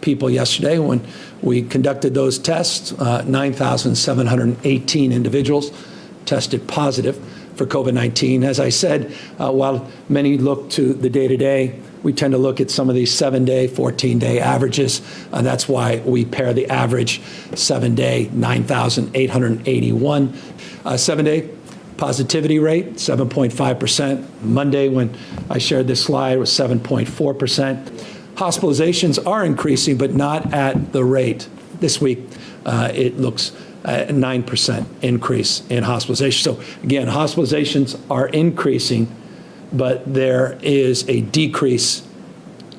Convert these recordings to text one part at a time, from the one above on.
people yesterday when we conducted those tests. 9,718 individuals tested positive for COVID-19. As I said, while many look to the day-to-day, we tend to look at some of these 7-day, 14-day averages. That's why we pair the average 7-day, 9,881. 7-day positivity rate, 7.5%. Monday, when I shared this slide, was 7.4%. Hospitalizations are increasing, but not at the rate. This week, it looks a 9% increase in hospitalizations. So again, hospitalizations are increasing, but there is a decrease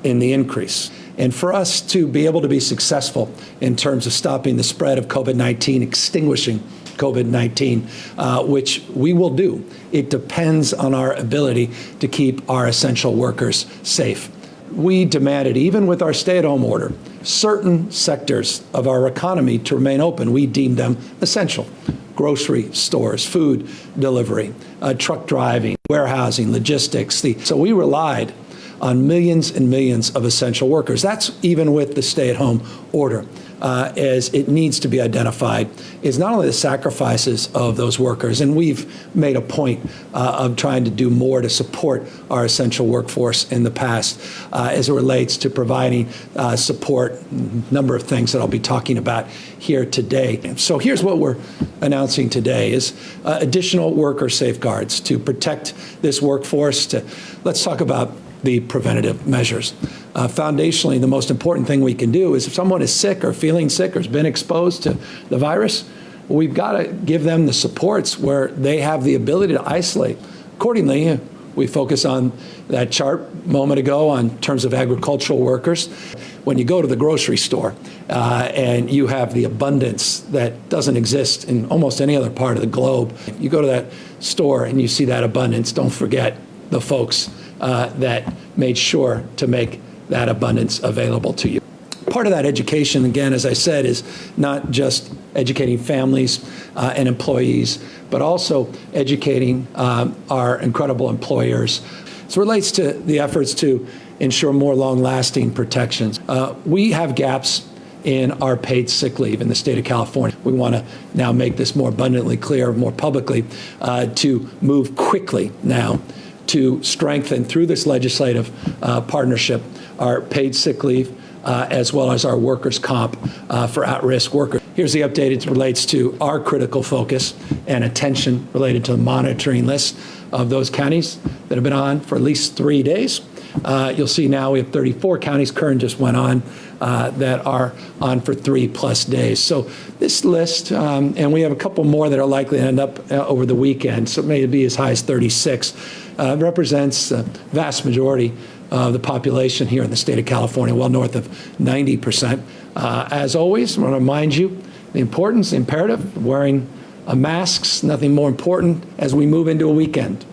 in the increase. And for us to be able to be successful in terms of stopping the spread of COVID-19, extinguishing COVID-19, which we will do, it depends on our ability to keep our essential workers safe. We demanded, even with our stay-at-home order, certain sectors of our economy to remain open. We deemed them essential. Grocery stores, food delivery, truck driving, warehousing, logistics. So we relied on millions and millions of essential workers. That's even with the stay-at-home order, as it needs to be identified, is not only the sacrifices of those workers, and we've made a point of trying to do more to support our essential workforce in the past as it relates to providing support, a number of things that I'll be talking about here today. So here's what we're announcing today is additional worker safeguards to protect this workforce. Let's talk about the preventative measures. Foundationally, the most important thing we can do is if someone is sick or feeling sick or has been exposed to the virus, we've got to give them the supports where they have the ability to isolate. Accordingly, we focus on that chart a moment ago on terms of agricultural workers. When you go to the grocery store and you have the abundance that doesn't exist in almost any other part of the globe, you go to that store and you see that abundance, don't forget the folks that made sure to make that abundance available to you. Part of that education, again, as I said, is not just educating families and employees, but also educating our incredible employers. So it relates to the efforts to ensure more long-lasting protections. We have gaps in our paid sick leave in the state of California. We want to now make this more abundantly clear, more publicly, to move quickly now to strengthen through this legislative partnership our paid sick leave as well as our workers' comp for at-risk workers. Here's the update. It relates to our critical focus and attention related to the monitoring list of those counties that have been on for at least 3 days. You'll see now we have 34 counties, Kern just went on, that are on for 3+ days. So this list, and we have a couple more that are likely to end up over the weekend, so it may be as high as 36, represents the vast majority of the population here in the state of California, well north of 90%. As always, I want to remind you the importance, the imperative of wearing masks, nothing more important as we move into a weekend.